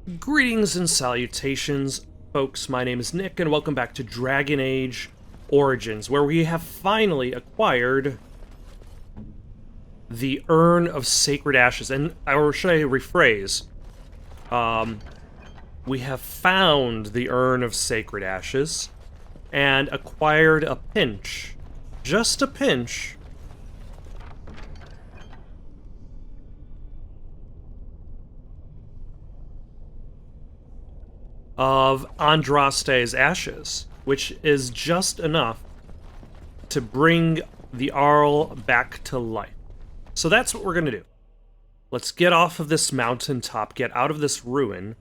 Greetings and salutations, folks. My name is Nick, and welcome back to Dragon Age Origins, where we have finally acquired the Urn of Sacred Ashes. Or should I rephrase? We have found the Urn of Sacred Ashes and acquired a pinch. Just a pinch. Of Andraste's ashes, which is just enough to bring the Arl back to life. So that's what we're going to do. Let's get off of this mountaintop, get out of this ruin.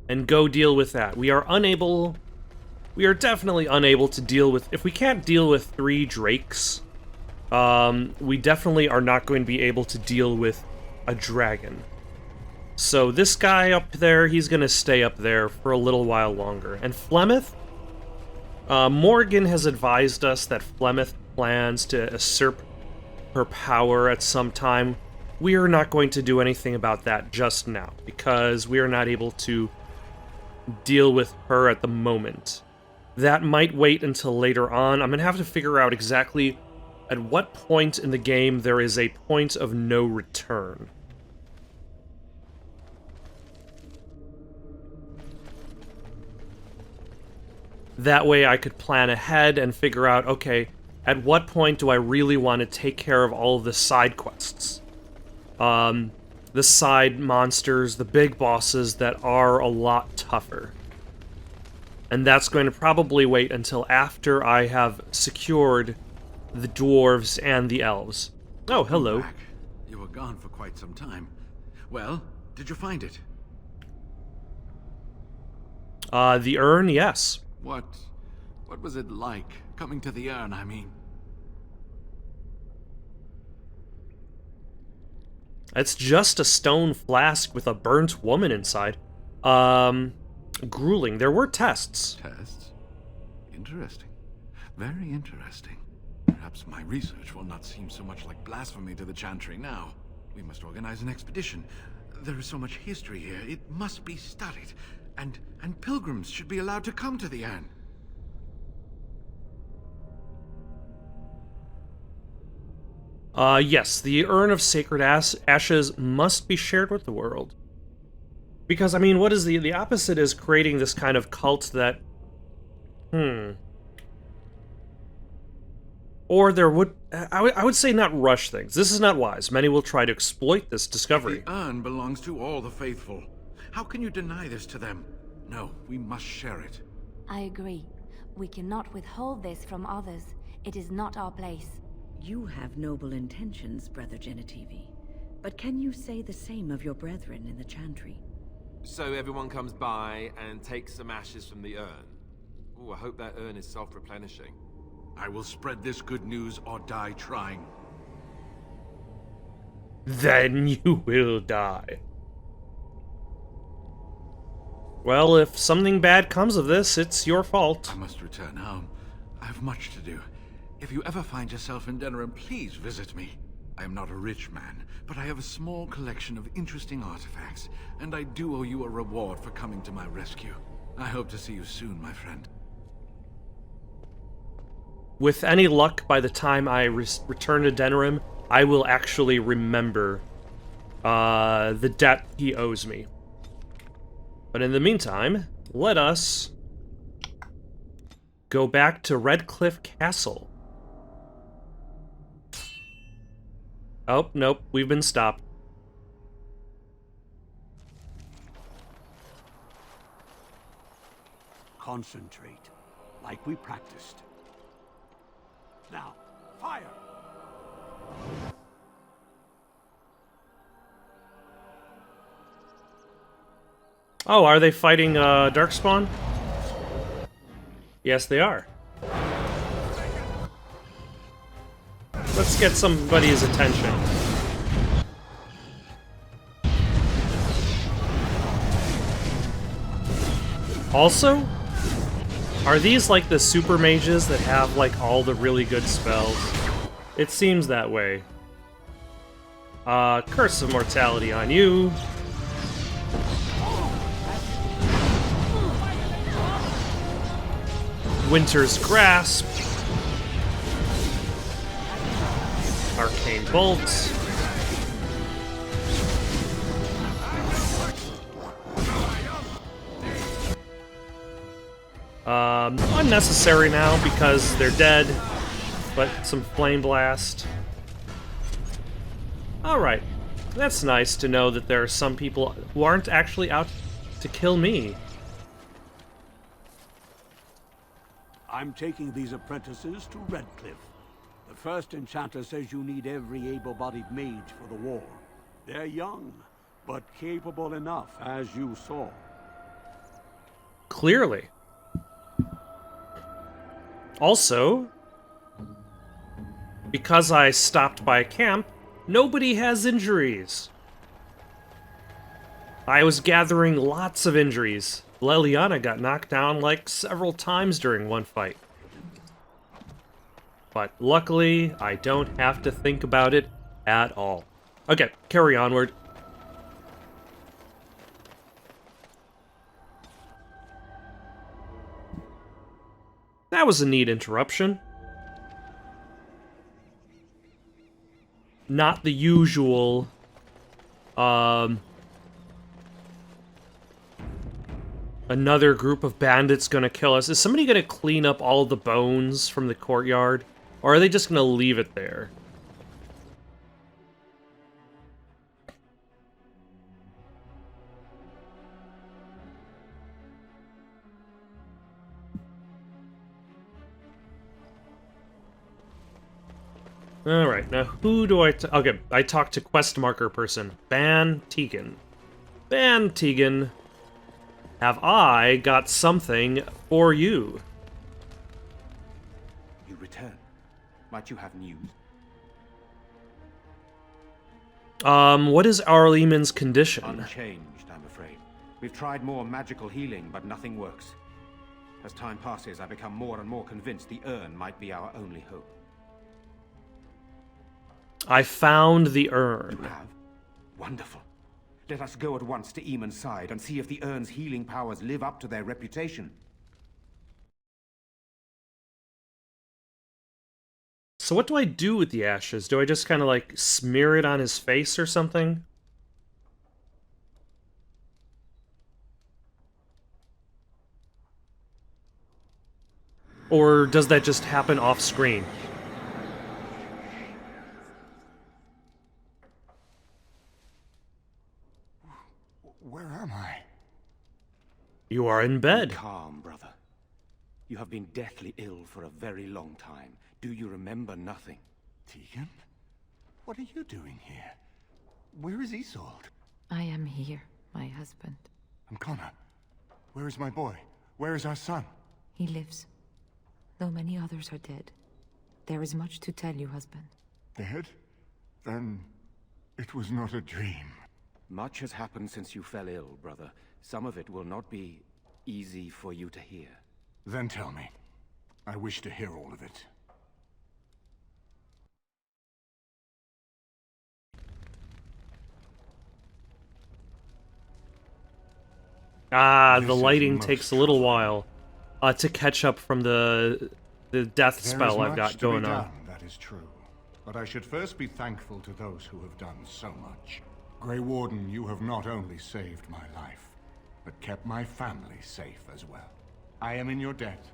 And go deal with that. We are definitely unable to deal with, if we can't deal with 3 drakes, we definitely are not going to be able to deal with a dragon. So this guy up there, he's going to stay up there for a little while longer. And Flemeth? Morgan has advised us that Flemeth plans to usurp her power at some time. We are not going to do anything about that just now, because we are not able to deal with her at the moment. That might wait until later on. I'm going to have to figure out exactly at what point in the game there is a point of no return. That way I could plan ahead and figure out, okay, at what point do I really want to take care of all of the side quests? The side monsters, the big bosses that are a lot tougher. And that's going to probably wait until after I have secured the dwarves and the elves. Oh, hello. Back. You were gone for quite some time. Well, did you find it? The urn, yes. What was it like, coming to the urn, I mean? It's just a stone flask with a burnt woman inside. Grueling. There were tests. Tests? Interesting. Very interesting. Perhaps my research will not seem so much like blasphemy to the Chantry now. We must organize an expedition. There is so much history here, it must be studied. And pilgrims should be allowed to come to the urn. Yes, the Urn of Sacred Ashes must be shared with the world. Because, I mean, what is the opposite is creating this kind of cult that... Or there would... I would say not rush things. This is not wise. Many will try to exploit this discovery. The urn belongs to all the faithful. How can you deny this to them? No, we must share it. I agree. We cannot withhold this from others. It is not our place. You have noble intentions, Brother Genitivi. But can you say the same of your brethren in the Chantry? So everyone comes by and takes some ashes from the urn. Ooh, I hope that urn is self-replenishing. I will spread this good news or die trying. Then you will die. Well, if something bad comes of this, it's your fault. I must return home. I have much to do. If you ever find yourself in Denerim, please visit me. I am not a rich man, but I have a small collection of interesting artifacts, and I do owe you a reward for coming to my rescue. I hope to see you soon, my friend. With any luck, by the time I return to Denerim, I will actually remember the debt he owes me. But in the meantime, let us go back to Redcliffe Castle. Oh, nope, we've been stopped. Concentrate, like we practiced. Now, fire! Oh, are they fighting Darkspawn? Yes, they are. Let's get somebody's attention. Also, are these like the super mages that have like all the really good spells? It seems that way. Curse of Mortality on you. Winter's Grasp. Arcane Bolt. Unnecessary now because they're dead, but some Flame Blast. Alright, that's nice to know that there are some people who aren't actually out to kill me. I'm taking these apprentices to Redcliffe. The first enchanter says you need every able-bodied mage for the war. They're young, but capable enough, as you saw. Clearly. Also, because I stopped by camp, nobody has injuries. I was gathering lots of injuries. Leliana got knocked down like several times during one fight. But luckily, I don't have to think about it at all. Okay, carry onward. That was a neat interruption. Not the usual, another group of bandits gonna kill us. Is somebody gonna clean up all the bones from the courtyard? Or are they just gonna leave it there? Alright, now who do okay, I talked to quest marker person. Ban Tegan. Ban Tegan. Have I got something for you? You return. Might you have news? What is Arleeman's condition? Unchanged, I'm afraid. We've tried more magical healing, but nothing works. As time passes, I become more and more convinced the urn might be our only hope. I found the urn. You have? Wonderful. Let us go at once to Eamon's side and see if the urn's healing powers live up to their reputation. So what do I do with the ashes? Do I just kind of like smear it on his face or something? Or does that just happen off screen? Where am I? You are in bed. Calm, brother. You have been deathly ill for a very long time. Do you remember nothing? Tegan? What are you doing here? Where is Isolde? I am here, my husband. And Connor? Where is my boy? Where is our son? He lives. Though many others are dead. There is much to tell you, husband. Dead? Then it was not a dream. Much has happened since you fell ill, brother. Some of it will not be easy for you to hear. Then tell me. I wish to hear all of it. Ah, This the is lighting most takes a little while to catch up from the death There spell is I've much got to be going on. done, that is true. But I should first be thankful to those who have done so much. Grey Warden, you have not only saved my life, but kept my family safe as well. I am in your debt.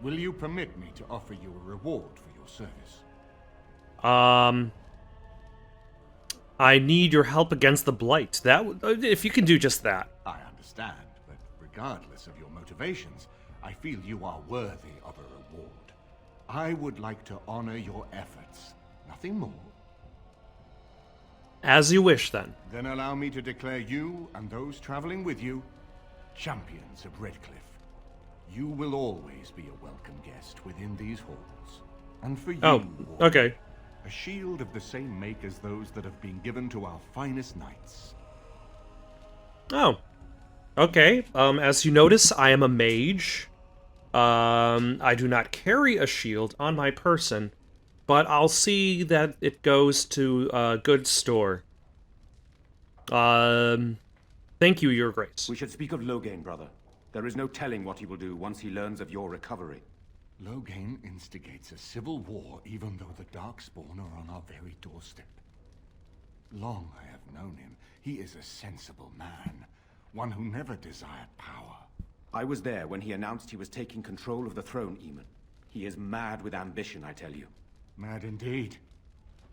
Will you permit me to offer you a reward for your service? I need your help against the Blight. If you can do just that. I understand, but regardless of your motivations, I feel you are worthy of a reward. I would like to honor your efforts. Nothing more. As you wish, then. Then allow me to declare you and those traveling with you champions of Redcliffe. You will always be a welcome guest within these halls. And for you, Warden, okay. a shield of the same make as those that have been given to our finest knights. Oh. Okay. As you notice, I am a mage. I do not carry a shield on my person. but I'll see that it goes to a good store. Thank you, Your Grace. We should speak of Loghain, brother. There is no telling what he will do once he learns of your recovery. Loghain instigates a civil war even though the Darkspawn are on our very doorstep. Long I have known him. He is a sensible man, one who never desired power. I was there when he announced he was taking control of the throne, Eamon. He is mad with ambition, I tell you. Mad indeed.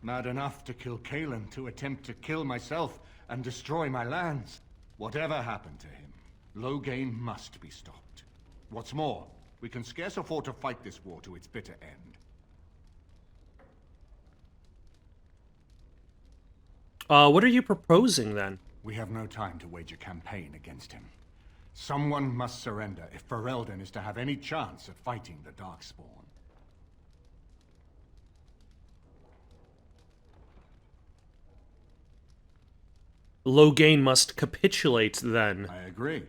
Mad enough to kill Kaelin, to attempt to kill myself and destroy my lands. Whatever happened to him, Loghain must be stopped. What's more, we can scarce afford to fight this war to its bitter end. What are you proposing, then? We have no time to wage a campaign against him. Someone must surrender if Ferelden is to have any chance at fighting the Darkspawn. Loghain must capitulate, then. I agree.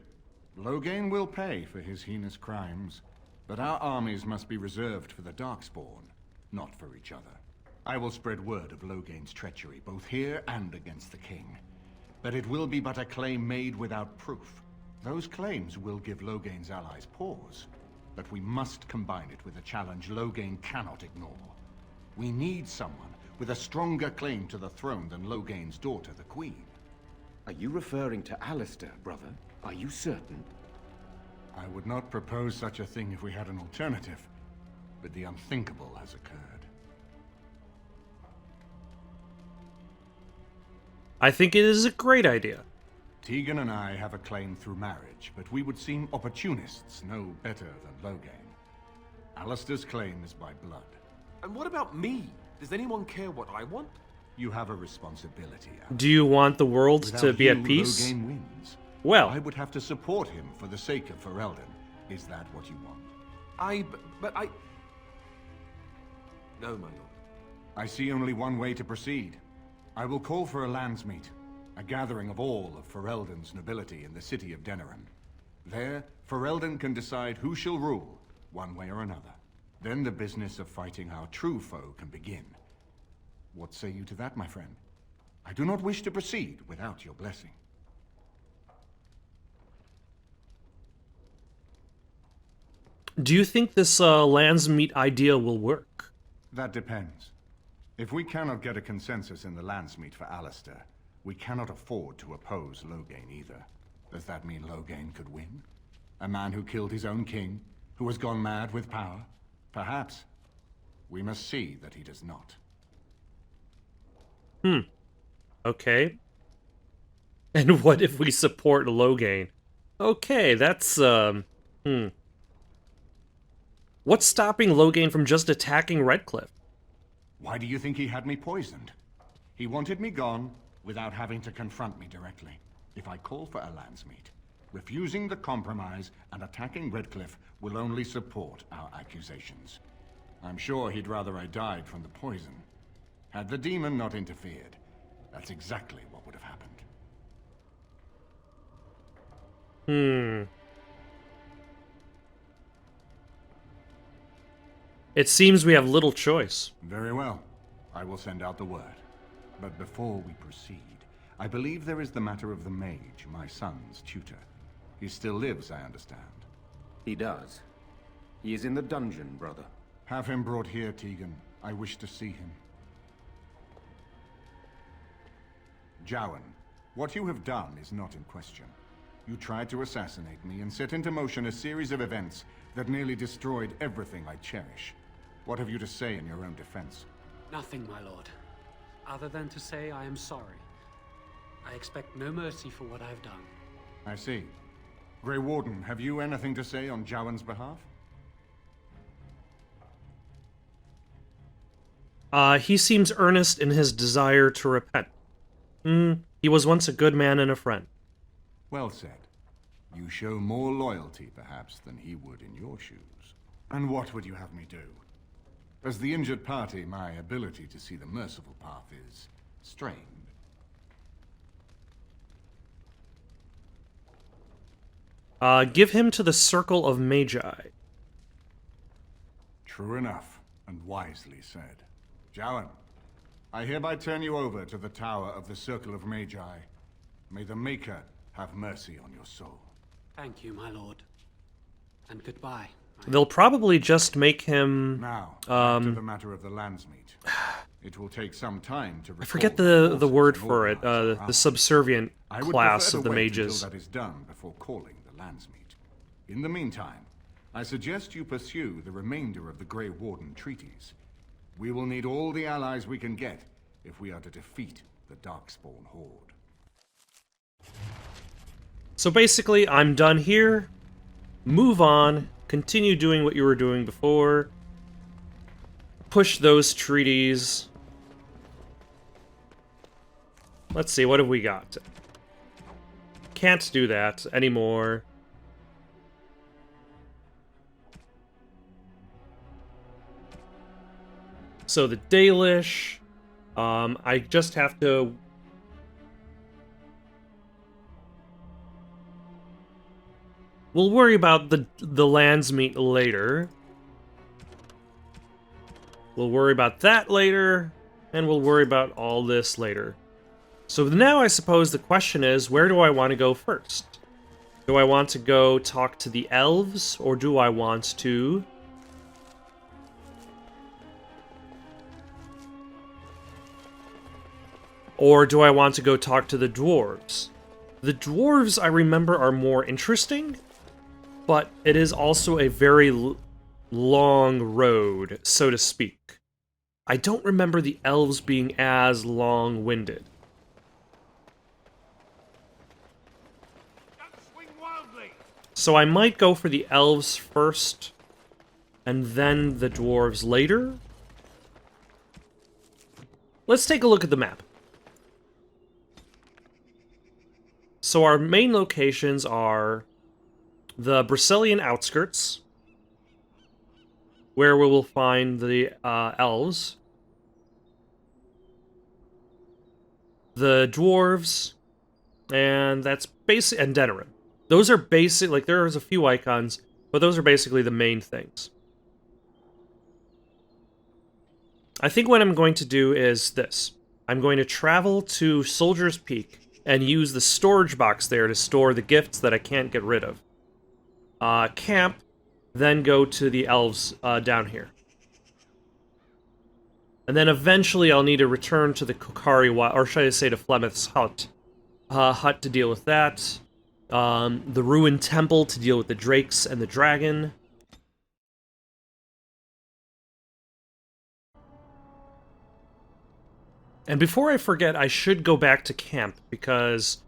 Loghain will pay for his heinous crimes, but our armies must be reserved for the Darkspawn, not for each other. I will spread word of Loghain's treachery, both here and against the king. But it will be but a claim made without proof. Those claims will give Loghain's allies pause, but we must combine it with a challenge Loghain cannot ignore. We need someone with a stronger claim to the throne than Loghain's daughter, the Queen. Are you referring to Alistair, brother? Are you certain? I would not propose such a thing if we had an alternative, but the unthinkable has occurred. I think it is a great idea. Tegan and I have a claim through marriage, but we would seem opportunists no better than Loghain. Alistair's claim is by blood. And what about me? Does anyone care what I want? You have a responsibility, Alistair. Do you want the world Without to be you, at peace? Loghain wins. Well, I would have to support him for the sake of Ferelden. Is that what you want? But I... No, my lord. I see only one way to proceed. I will call for a landsmeet, a gathering of all of Ferelden's nobility in the city of Denerim. There, Ferelden can decide who shall rule, one way or another. Then the business of fighting our true foe can begin. What say you to that, my friend? I do not wish to proceed without your blessing. do you think this landsmeet idea will work? That depends. If we cannot get a consensus in the landsmeet for Alistair, we cannot afford to oppose Loghain either. Does that mean Loghain could win? A man who killed his own king, who has gone mad with power? Perhaps. We must see that he does not. Okay. And what if we support Loghain? Okay, that's, What's stopping Loghain from just attacking Redcliffe? Why do you think he had me poisoned? He wanted me gone without having to confront me directly. If I call for a landsmeet, refusing the compromise and attacking Redcliffe will only support our accusations. I'm sure he'd rather I died from the poison. Had the demon not interfered, that's exactly what would have happened. It seems we have little choice. Very well. I will send out the word. But before we proceed, I believe there is the matter of the mage, my son's tutor. He still lives, I understand. He does. He is in the dungeon, brother. Have him brought here, Tegan. I wish to see him. Jowan, what you have done is not in question. You tried to assassinate me and set into motion a series of events that nearly destroyed everything I cherish. What have you to say in your own defense? Nothing, my lord. Other than to say I am sorry. I expect no mercy for what I've done. I see. Grey Warden, have you anything to say on Jowan's behalf? He seems earnest in his desire to repent. He was once a good man and a friend. Well said. You show more loyalty, perhaps, than he would in your shoes. And what would you have me do? As the injured party, my ability to see the merciful path is strained. Give him to the Circle of Magi. True enough, and wisely said. Jowan, I hereby turn you over to the Tower of the Circle of Magi. May the Maker have mercy on your soul. Thank you, my lord. And goodbye. They'll probably just make him... Now, back to the matter of the Landsmeet. It will take some time to... I forget the word for it, the subservient class of the mages. Until that is done before calling the Landsmeet. In the meantime, I suggest you pursue the remainder of the Grey Warden treaties. We will need all the allies we can get if we are to defeat the Darkspawn Horde. So basically, I'm done here. Move on. Continue doing what you were doing before. Push those treaties. Let's see, what have we got? Can't do that anymore. So the Dalish, I just have to... We'll worry about the Landsmeet later. We'll worry about that later, and we'll worry about all this later. So now I suppose the question is, where do I want to go first? Do I want to go talk to the elves, or do I want to... Or do I want to go talk to the dwarves? The dwarves, I remember, are more interesting, but it is also a very long road, so to speak. I don't remember the elves being as long-winded. So I might go for the elves first, and then the dwarves later. Let's take a look at the map. So our main locations are the Brazilian outskirts, where we will find the elves, the dwarves, and that's basic, and Denerim. Those are basic, like there's a few icons, but those are basically the main things. I think what I'm going to do is this. I'm going to travel to Soldier's Peak and use the storage box there to store the gifts that I can't get rid of. Camp, then go to the elves down here. And then eventually I'll need to return to the Kokari, or should I say to Flemeth's hut to deal with that. The Ruined Temple to deal with the Drakes and the Dragon. And before I forget, I should go back to camp, because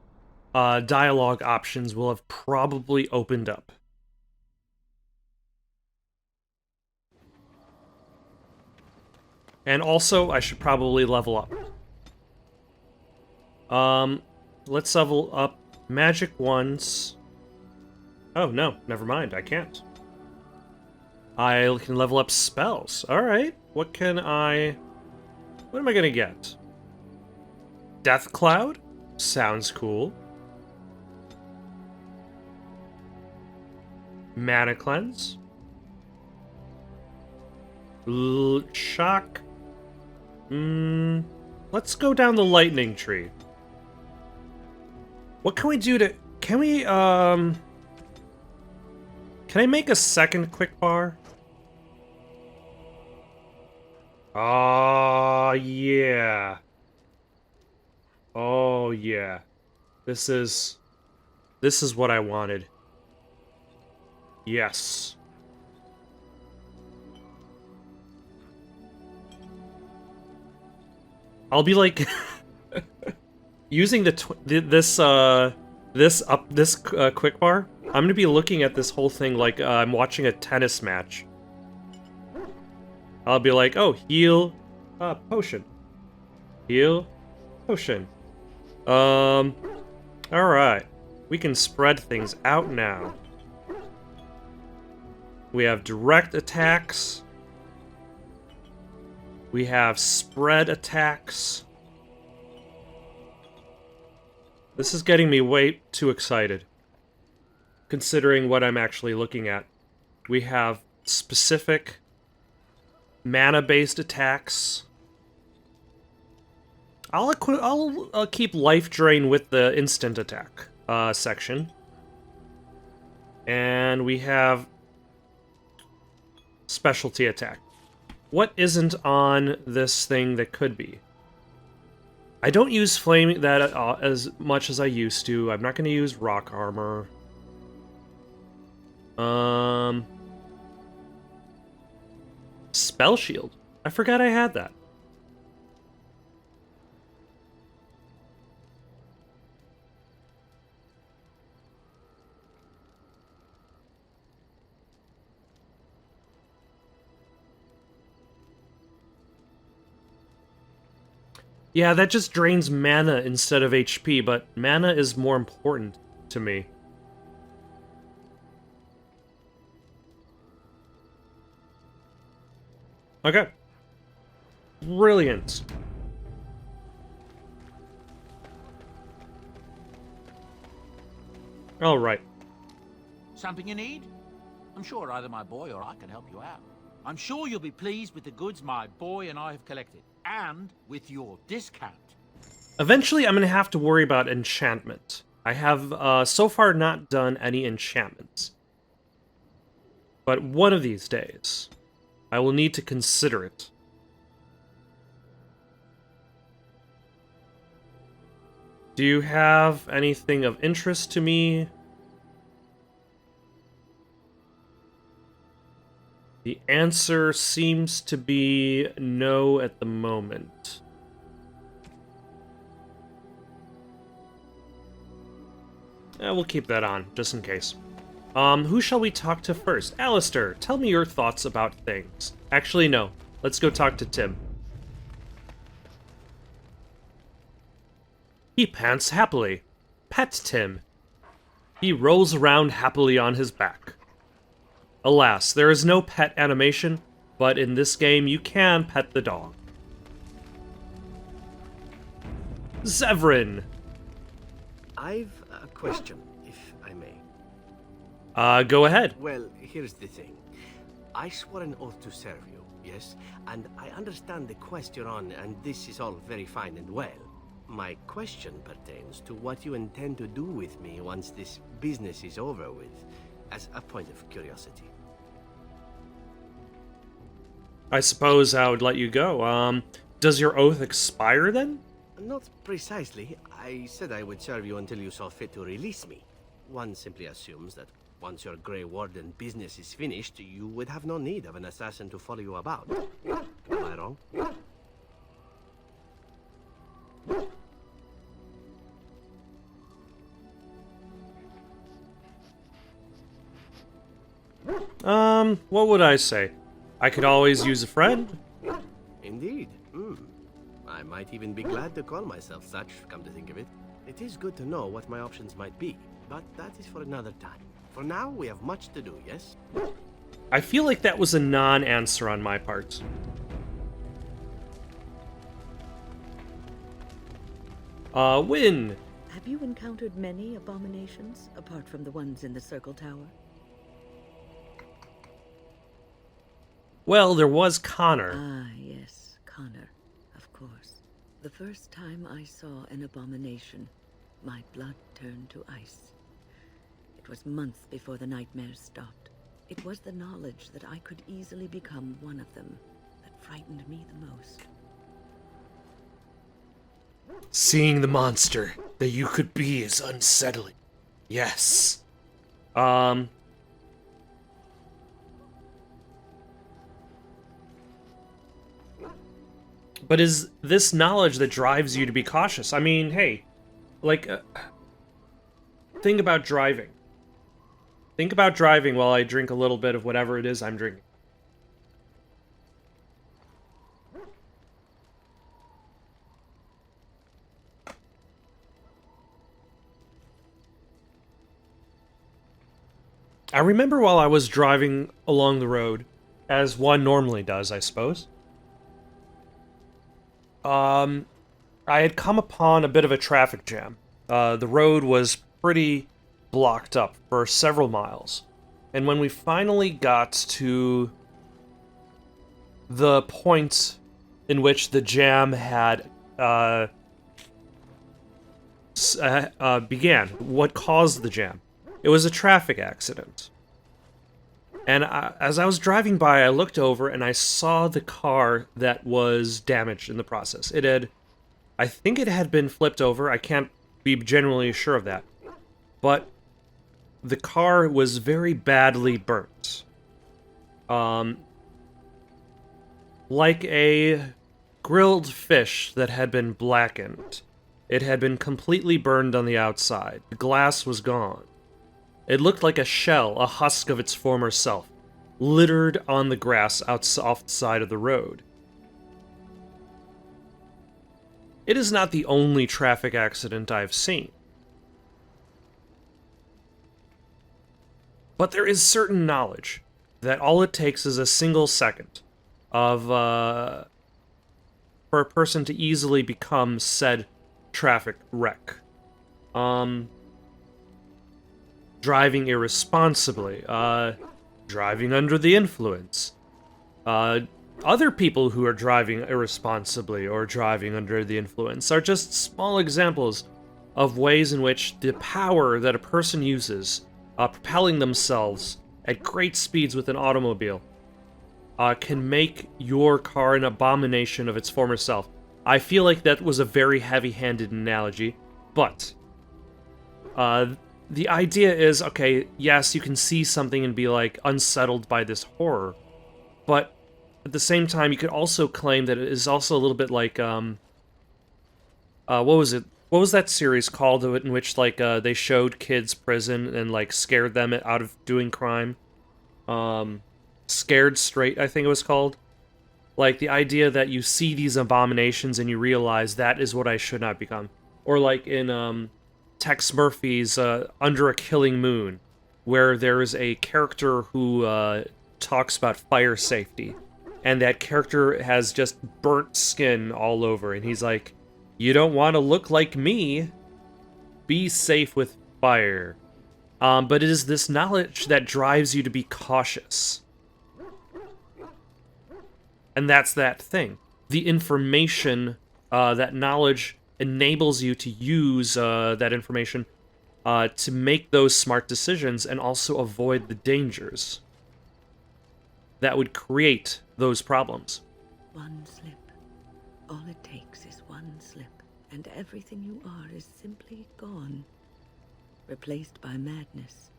dialogue options will have probably opened up. And also, I should probably level up. Let's level up magic once. Oh, no, never mind, I can't. I can level up spells. Alright, what am I gonna get? Death Cloud? Sounds cool. Mana Cleanse. Shock. Let's go down the lightning tree. What can we do to... Can we, Can I make a second quick bar? Oh, yeah. Oh, yeah. This is what I wanted. Yes. I'll be like using this quick bar. I'm gonna be looking at this whole thing like I'm watching a tennis match. I'll be like, oh, heal, potion, heal, potion. All right, we can spread things out now. We have direct attacks. We have spread attacks. This is getting me way too excited, considering what I'm actually looking at. We have specific mana-based attacks. I'll keep life drain with the instant attack section. And we have specialty attack. What isn't on this thing that could be? I don't use flame that as much as I used to. I'm not going to use rock armor. Spell shield. I forgot I had that. Yeah, that just drains mana instead of HP, but mana is more important to me. Okay. Brilliant. All right. Something you need? I'm sure either my boy or I can help you out. I'm sure you'll be pleased with the goods my boy and I have collected, and with your discount. Eventually, I'm going to have to worry about enchantment. I have so far not done any enchantments. But one of these days, I will need to consider it. Do you have anything of interest to me? The answer seems to be no at the moment. We'll keep that on, just in case. Who shall we talk to first? Alistair, tell me your thoughts about things. Actually, no. Let's go talk to Tim. He pants happily. Pet Tim. He rolls around happily on his back. Alas, there is no pet animation, but in this game you can pet the dog. Zevran. I've a question, if I may. Go ahead. Well, here's the thing. I swore an oath to serve you, yes? And I understand the quest you're on, and this is all very fine and well. My question pertains to what you intend to do with me once this business is over with, as a point of curiosity. I suppose I would let you go. Does your oath expire then? Not precisely. I said I would serve you until you saw fit to release me. One simply assumes that once your Grey Warden business is finished, you would have no need of an assassin to follow you about. Am I wrong? What would I say? I could always use a friend. Indeed. I might even be glad to call myself such, come to think of it. It is good to know what my options might be, but that is for another time. For now, we have much to do, yes? I feel like that was a non-answer on my part. Win! Have you encountered many abominations, apart from the ones in the Circle Tower? Well, there was Connor. Ah, yes, Connor, of course. The first time I saw an abomination, my blood turned to ice. It was months before the nightmares stopped. It was the knowledge that I could easily become one of them that frightened me the most. Seeing the monster that you could be is unsettling. Yes. But is this knowledge that drives you to be cautious? I mean, hey, like, think about driving. Think about driving while I drink a little bit of whatever it is I'm drinking. I remember while I was driving along the road, as one normally does, I suppose, I had come upon a bit of a traffic jam. The road was pretty blocked up for several miles. And when we finally got to the point in which the jam had began, what caused the jam. It was a traffic accident. And as I was driving by, I looked over and I saw the car that was damaged in the process. I think it had been flipped over. I can't be genuinely sure of that. But the car was very badly burnt. Like a grilled fish that had been blackened. It had been completely burned on the outside. The glass was gone. It looked like a shell, a husk of its former self, littered on the grass off the side of the road. It is not the only traffic accident I've seen. But there is certain knowledge that all it takes is a single second of for a person to easily become said traffic wreck. Driving irresponsibly, driving under the influence, other people who are driving irresponsibly or driving under the influence are just small examples of ways in which the power that a person uses, propelling themselves at great speeds with an automobile, can make your car an abomination of its former self. I feel like that was a very heavy-handed analogy, but the idea is, okay, yes, you can see something and be, like, unsettled by this horror, but at the same time, you could also claim that it is also a little bit like, what was it? What was that series called in which, like, they showed kids prison and, like, scared them out of doing crime? Scared Straight, I think it was called. Like, the idea that you see these abominations and you realize that is what I should not become. Or like in, Tex Murphy's Under a Killing Moon, where there is a character who talks about fire safety, and that character has just burnt skin all over, and he's like, you don't want to look like me. Be safe with fire. But it is this knowledge that drives you to be cautious. And that's that thing. The information, that knowledge enables you to use that information to make those smart decisions and also avoid the dangers that would create those problems. One slip. All it takes is one slip, and everything you are is simply gone. Replaced by madness.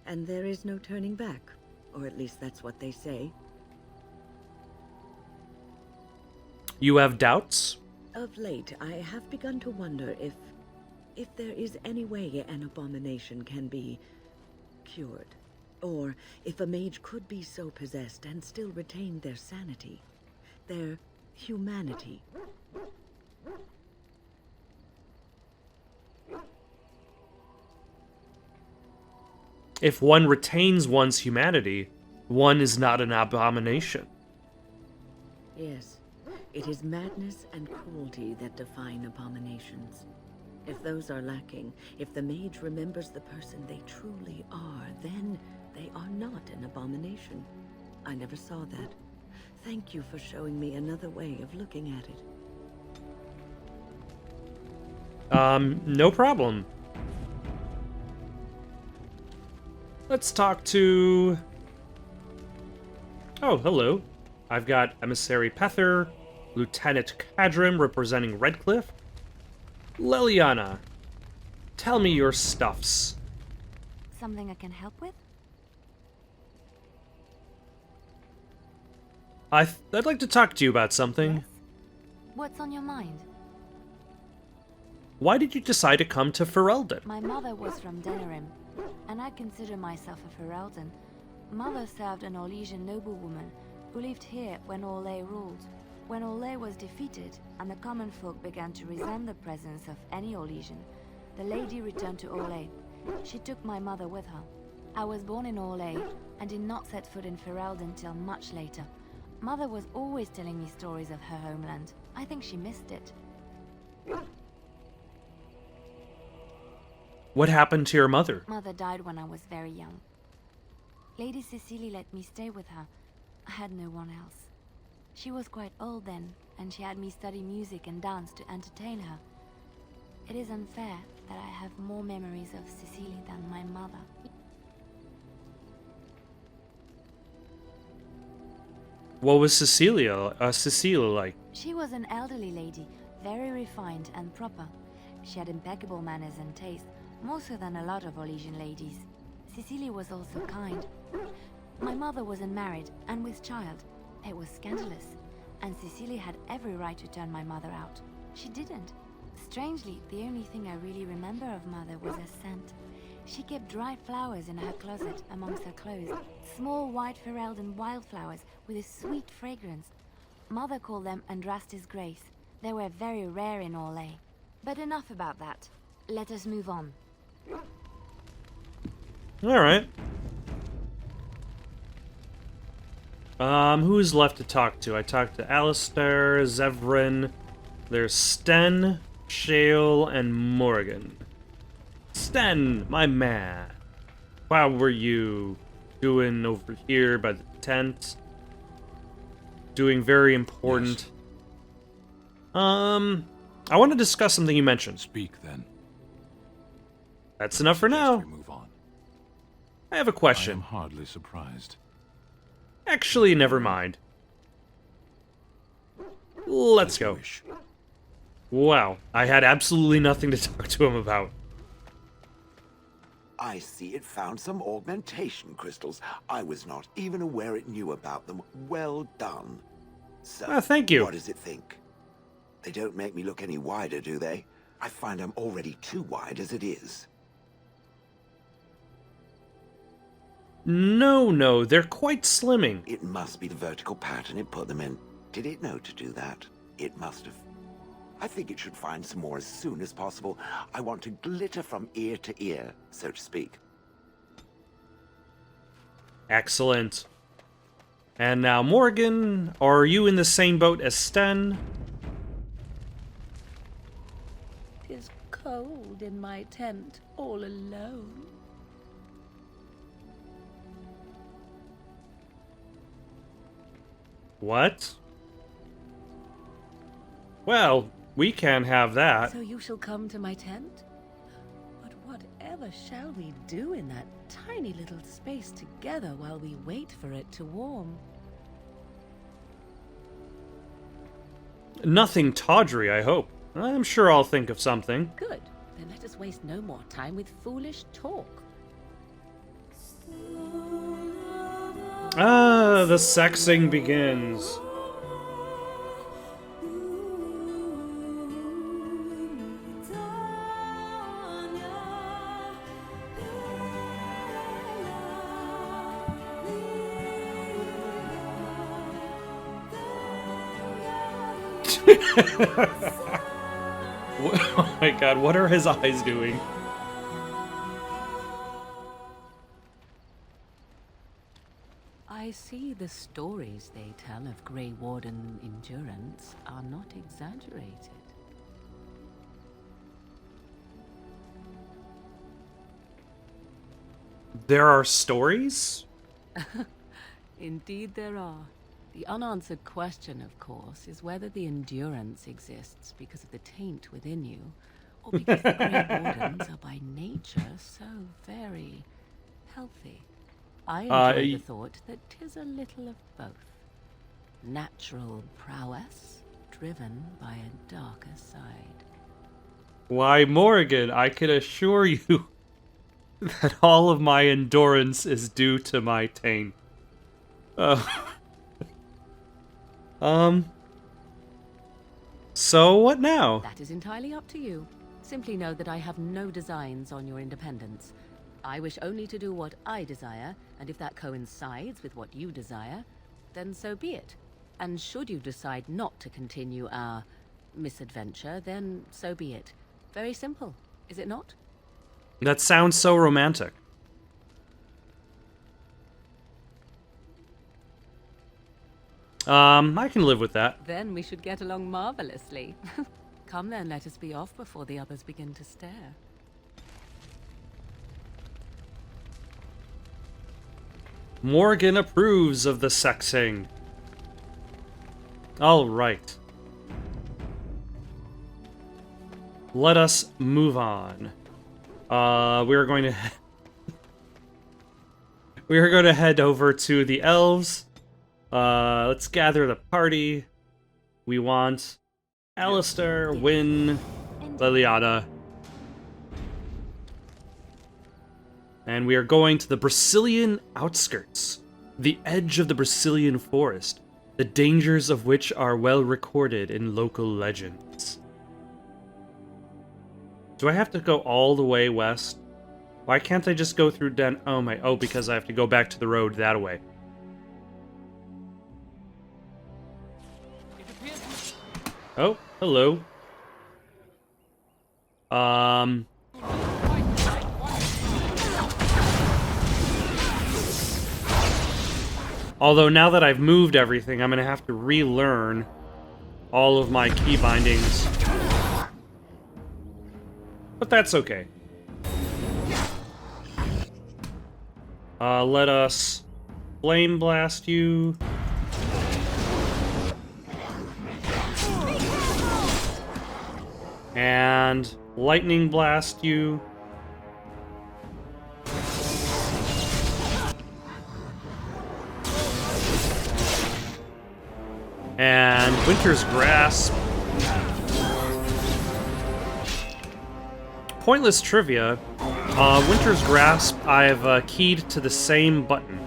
And there is no turning back. Or at least that's what they say. You have doubts? Of late, I have begun to wonder if there is any way an abomination can be cured. Or if a mage could be so possessed and still retain their sanity, their humanity. If one retains one's humanity, one is not an abomination. Yes. It is madness and cruelty that define abominations. If those are lacking, if the mage remembers the person they truly are, then they are not an abomination. I never saw that. Thank you for showing me another way of looking at it. No problem. Let's talk to... Oh, hello. I've got Emissary Pether, Lieutenant Cadrim representing Redcliffe. Leliana, tell me your stuffs. Something I can help with? I'd like to talk to you about something. Yes. What's on your mind? Why did you decide to come to Ferelden? My mother was from Denerim, and I consider myself a Ferelden. Mother served an Orlesian noblewoman who lived here when Orlais ruled. When Orlais was defeated and the common folk began to resent the presence of any Orlesian, the lady returned to Orlais. She took my mother with her. I was born in Orlais and did not set foot in Ferelden till much later. Mother was always telling me stories of her homeland. I think she missed it. What happened to your mother? Mother died when I was very young. Lady Cecilie let me stay with her. I had no one else. She was quite old then, and she had me study music and dance to entertain her. It is unfair that I have more memories of Cecily than my mother. What was Cecilia like? She was an elderly lady, very refined and proper. She had impeccable manners and taste, more so than a lot of Orlesian ladies. Cecily was also kind. My mother was unmarried and with child. It was scandalous, and Cecily had every right to turn my mother out. She didn't. Strangely, the only thing I really remember of Mother was her scent. She kept dried flowers in her closet amongst her clothes, small white Ferelden wildflowers with a sweet fragrance. Mother called them Andrastis Grace. They were very rare in Orlais. But enough about that. Let us move on. Alright. Who's left to talk to? I talked to Alistair, Zevran, there's Sten, Shale, and Morgan. Sten, my man. How were you doing over here by the tent? Doing very important. Yes. I want to discuss something you mentioned. Speak then. That's enough for now. We move on. I have a I am question. hardly surprised. Actually, never mind. Let's go. Wish. Wow, I had absolutely nothing to talk to him about. I see it found some augmentation crystals. I was not even aware it knew about them. Well done. So, thank you. What does it think? They don't make me look any wider, do they? I find I'm already too wide as it is. No, they're quite slimming. It must be the vertical pattern it put them in. Did it know to do that? It must have. I think it should find some more as soon as possible. I want to glitter from ear to ear, so to speak. Excellent. And now, Morgan, are you in the same boat as Sten? 'Tis cold in my tent, all alone. What? Well, we can't have that. So you shall come to my tent? But whatever shall we do in that tiny little space together while we wait for it to warm? Nothing tawdry, I hope. I'm sure I'll think of something. Good. Then let us waste no more time with foolish talk. Ah, the sexing begins. Oh my god, what are his eyes doing? I see the stories they tell of Grey Warden endurance are not exaggerated. There are stories? Indeed there are. The unanswered question, of course, is whether the endurance exists because of the taint within you, or because the Grey Wardens are by nature so very healthy. I enjoy the thought that 'tis a little of both. Natural prowess, driven by a darker side. Why, Morgan, I can assure you that all of my endurance is due to my taint. So what now? That is entirely up to you. Simply know that I have no designs on your independence. I wish only to do what I desire, and if that coincides with what you desire, then so be it. And should you decide not to continue our misadventure, then so be it. Very simple, is it not? That sounds so romantic. I can live with that. Then we should get along marvelously. Come then, let us be off before the others begin to stare. Morgan approves of the sexing. All right. let us move on. We're going to... we are going to head over to the elves. Let's gather the party. We want Alistair, Wynne, Liliana. And we are going to the Brazilian outskirts, the edge of the Brazilian forest, the dangers of which are well recorded in local legends. Do I have to go all the way west? Why can't I just go through Oh, because I have to go back to the road that way. Oh, hello. Although now that I've moved everything, I'm gonna have to relearn all of my key bindings. But that's okay. Let us flame blast you. And lightning blast you. And Winter's Grasp. Pointless trivia. Winter's Grasp, I've keyed to the same button.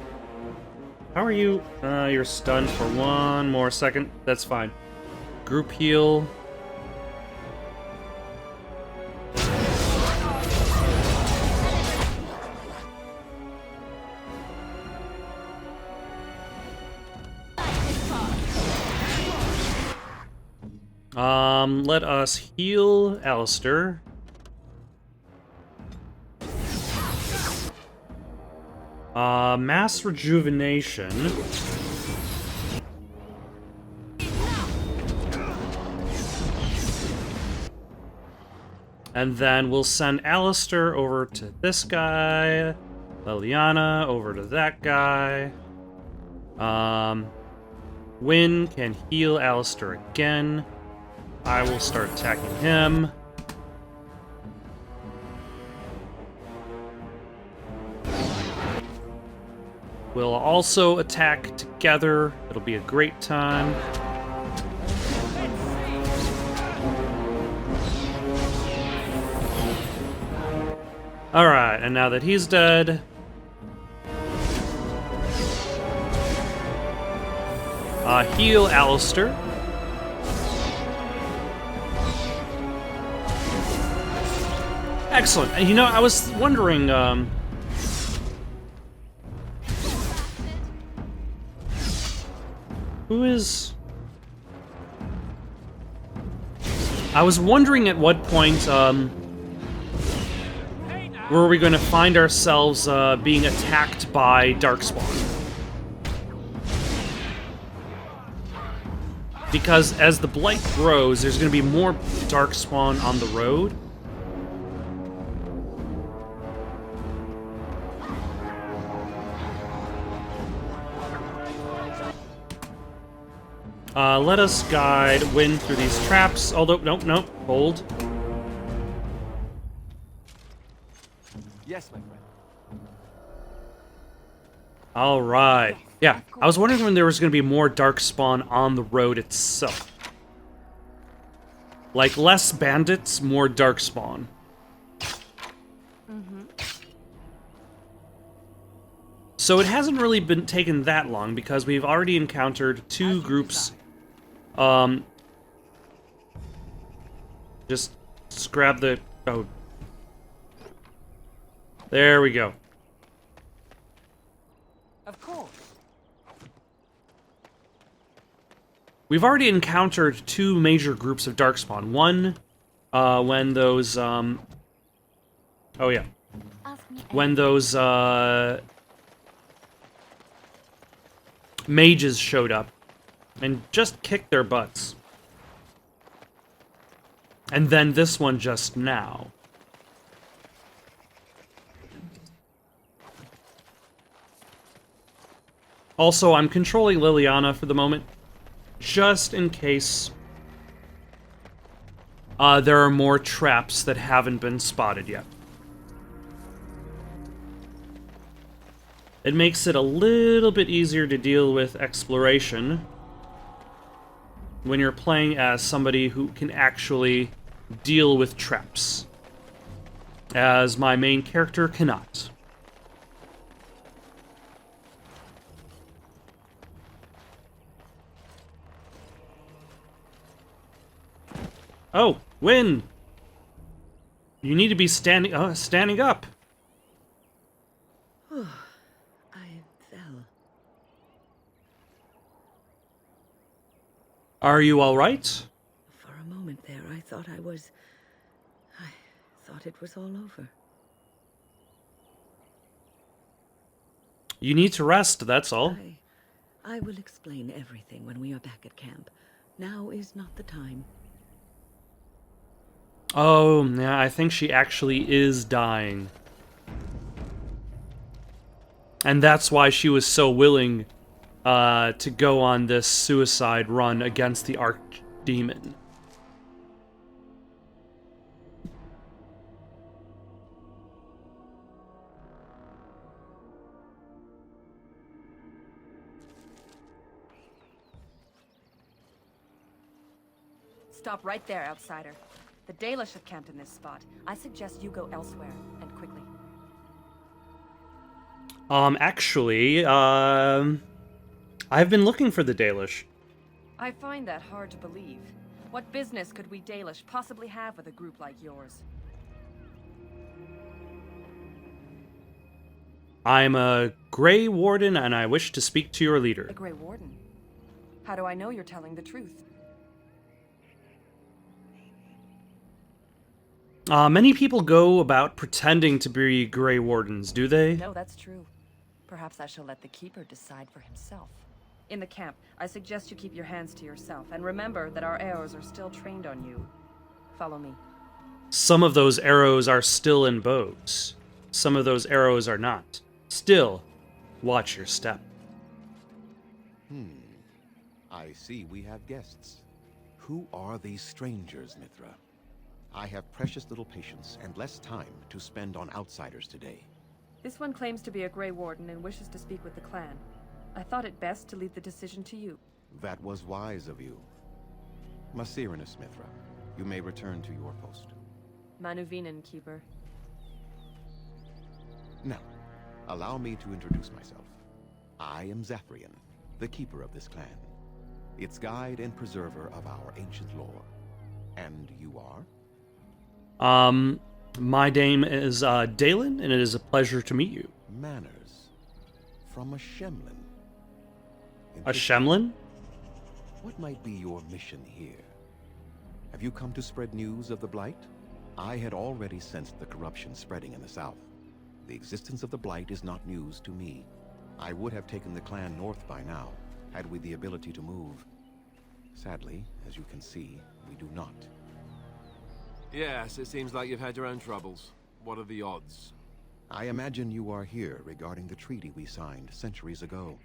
How are you? You're stunned for one more second. That's fine. Group heal. Let us heal Alistair. Mass rejuvenation. And then we'll send Alistair over to this guy. Liliana over to that guy. Wynne can heal Alistair again. I will start attacking him. We'll also attack together. It'll be a great time. Alright, and now that he's dead... heal Alistair. Excellent. And you know, I was wondering, who is... I was wondering at what point, were we going to find ourselves, being attacked by Darkspawn. Because as the Blight grows, there's going to be more Darkspawn on the road. Let us guide Wynne through these traps. Although, nope, hold. Yes, my friend. All right. Yeah, I was wondering when there was going to be more Darkspawn on the road itself. Like, less bandits, more Darkspawn. So it hasn't really been taken that long, because we've already encountered two groups. Just grab the... Oh. There we go. Of course. We've already encountered two major groups of Darkspawn. One, when those, Oh yeah. When those, mages showed up and just kicked their butts. And then this one just now. Also, I'm controlling Liliana for the moment, just in case there are more traps that haven't been spotted yet. It makes it a little bit easier to deal with exploration when you're playing as somebody who can actually deal with traps, as my main character cannot. Oh, Win! You need to be standing up. I fell. Are you all right? For a moment there, I thought it was all over. You need to rest, that's all. I will explain everything when we are back at camp. Now is not the time. Oh, yeah, I think she actually is dying. And that's why she was so willing to go on this suicide run against the Archdemon. Stop right there, outsider. The Dalish have camped in this spot. I suggest you go elsewhere, and quickly. Actually, I've been looking for the Dalish. I find that hard to believe. What business could we Dalish possibly have with a group like yours? I'm a Grey Warden, and I wish to speak to your leader. A Grey Warden? How do I know you're telling the truth? Many people go about pretending to be Grey Wardens, do they? No, that's true. Perhaps I shall let the Keeper decide for himself. In the camp, I suggest you keep your hands to yourself, and remember that our arrows are still trained on you. Follow me. Some of those arrows are still in bows. Some of those arrows are not. Still, watch your step. I see we have guests. Who are these strangers, Mithra? I have precious little patience and less time to spend on outsiders today. This one claims to be a Grey Warden and wishes to speak with the clan. I thought it best to leave the decision to you. That was wise of you. Masirinus, Mithra, you may return to your post. Manuvinen, Keeper. Now, allow me to introduce myself. I am Zathrian, the keeper of this clan, its guide and preserver of our ancient lore. And you are? My name is Dalen, and it is a pleasure to meet you. Manners. From a Shemlin. A Shemlin? What might be your mission here? Have you come to spread news of the Blight? I had already sensed the corruption spreading in the south. The existence of the Blight is not news to me. I would have taken the clan north by now, had we the ability to move. Sadly, as you can see, we do not. Yes, it seems like you've had your own troubles. What are the odds? I imagine you are here regarding the treaty we signed centuries ago.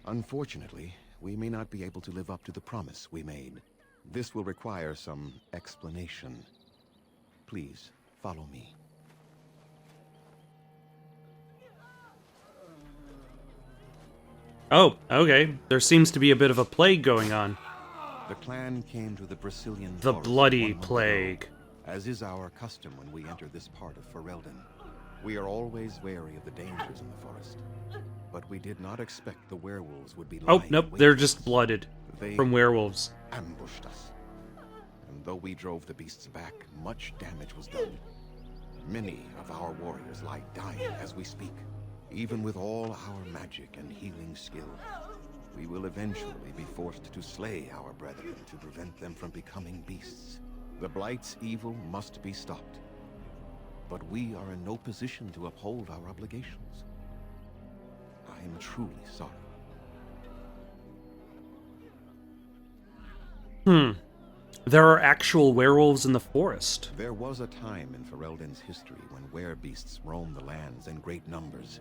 Unfortunately, we may not be able to live up to the promise we made. This will require some explanation. Please, follow me. Oh, okay. There seems to be a bit of a plague going on. The clan came to the Brazilian The forest Bloody 1 month Plague. ago, as is our custom when we enter this part of Ferelden. We are always wary of the dangers in the forest, but we did not expect the werewolves would be lying Oh, nope, in wait they're for just us. blooded They from werewolves. ambushed us. And though we drove the beasts back, much damage was done. Many of our warriors lie dying as we speak. Even with all our magic and healing skill, we will eventually be forced to slay our brethren to prevent them from becoming beasts. The Blight's evil must be stopped. But we are in no position to uphold our obligations. I am truly sorry. There are actual werewolves in the forest. There was a time in Ferelden's history when werebeasts roamed the lands in great numbers.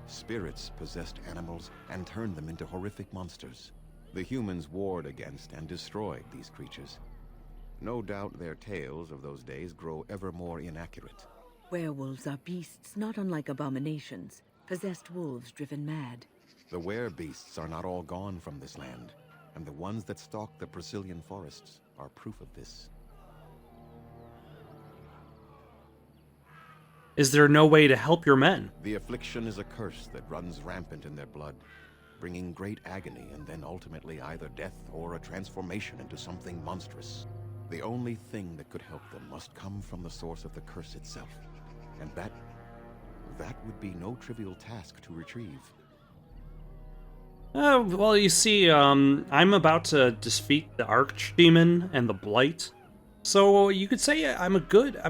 Spirits possessed animals and turned them into horrific monsters. The humans warred against and destroyed these creatures. No doubt their tales of those days grow ever more inaccurate. Werewolves are beasts not unlike abominations, possessed wolves driven mad. The were-beasts are not all gone from this land, and the ones that stalk the Brazilian forests are proof of this. Is there no way to help your men? The affliction is a curse that runs rampant in their blood, bringing great agony and then ultimately either death or a transformation into something monstrous. The only thing that could help them must come from the source of the curse itself, and that would be no trivial task to retrieve. Well, you see, I'm about to defeat the Archdemon and the Blight. So you could say I'm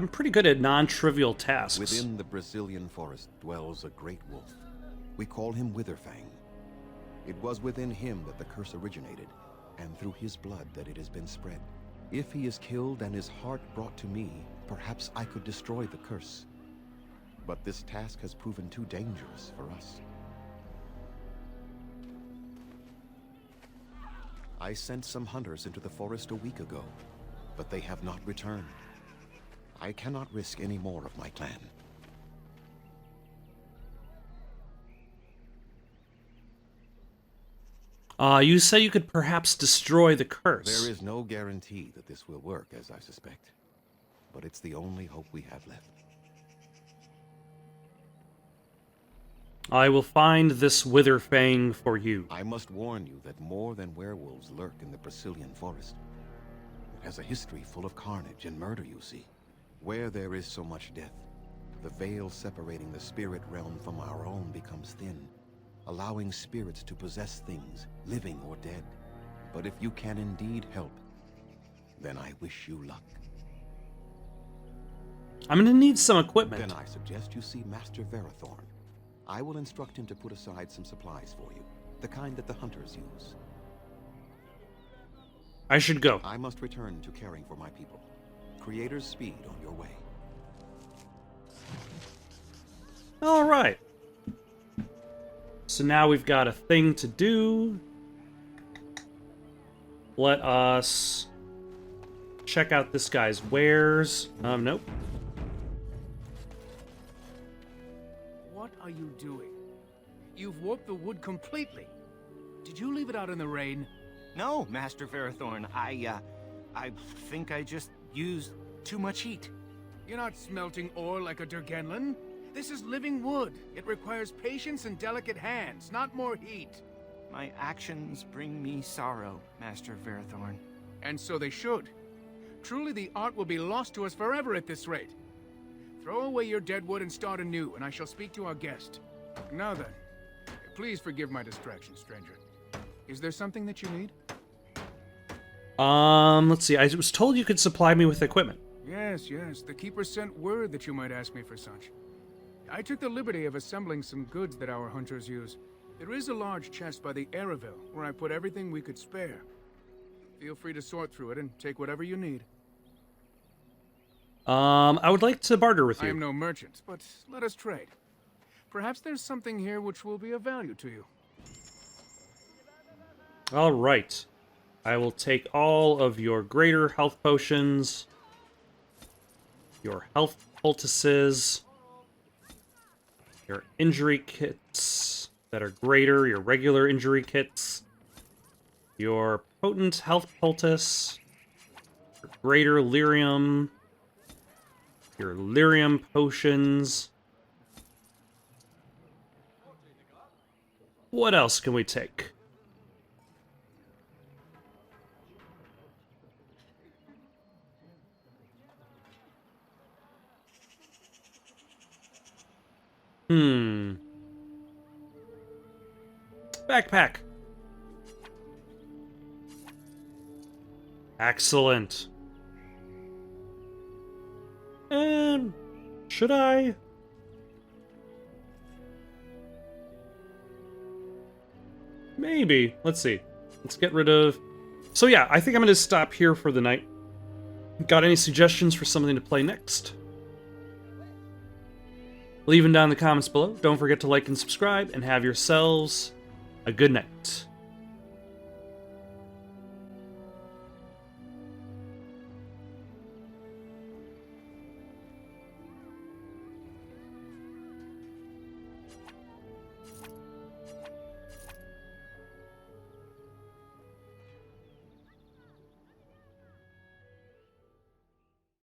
pretty good at non-trivial tasks. Within the Brazilian forest dwells a great wolf. We call him Witherfang. It was within him that the curse originated, and through his blood that it has been spread. If he is killed and his heart brought to me, perhaps I could destroy the curse. But this task has proven too dangerous for us. I sent some hunters into the forest a week ago, but they have not returned. I cannot risk any more of my clan. You say you could perhaps destroy the curse. There is no guarantee that this will work, as I suspect. But it's the only hope we have left. I will find this Witherfang for you. I must warn you that more than werewolves lurk in the Brazilian forest. It has a history full of carnage and murder, you see. Where there is so much death, the veil separating the spirit realm from our own becomes thin, allowing spirits to possess things, living or dead. But if you can indeed help, then I wish you luck. I'm gonna need some equipment. Then I suggest you see Master Verathorn. I will instruct him to put aside some supplies for you, the kind that the hunters use. I should go. I must return to caring for my people. Creator's speed on your way. All right. So now we've got a thing to do. Let us check out this guy's wares. Nope. What are you doing? You've warped the wood completely. Did you leave it out in the rain? No, Master Verathorn. I think I just used too much heat. You're not smelting ore like a Durgenlin. This is living wood. It requires patience and delicate hands, not more heat. My actions bring me sorrow, Master Verathorn. And so they should. Truly, the art will be lost to us forever at this rate. Throw away your dead wood and start anew, and I shall speak to our guest. Now then, please forgive my distraction, stranger. Is there something that you need? Let's see. I was told you could supply me with equipment. Yes. The Keeper sent word that you might ask me for such. I took the liberty of assembling some goods that our hunters use. There is a large chest by the Araville, where I put everything we could spare. Feel free to sort through it and take whatever you need. I would like to barter with you. I am no merchant, but let us trade. Perhaps there's something here which will be of value to you. All right. I will take all of your greater health potions, your health poultices, your injury kits that are greater, your regular injury kits, your potent health poultice, your greater lyrium, your lyrium potions. What else can we take? Backpack. Excellent. Should I? Maybe. Let's see. Let's get rid of... So yeah, I think I'm going to stop here for the night. Got any suggestions for something to play next? Leave them down in the comments below. Don't forget to like and subscribe, and have yourselves a good night.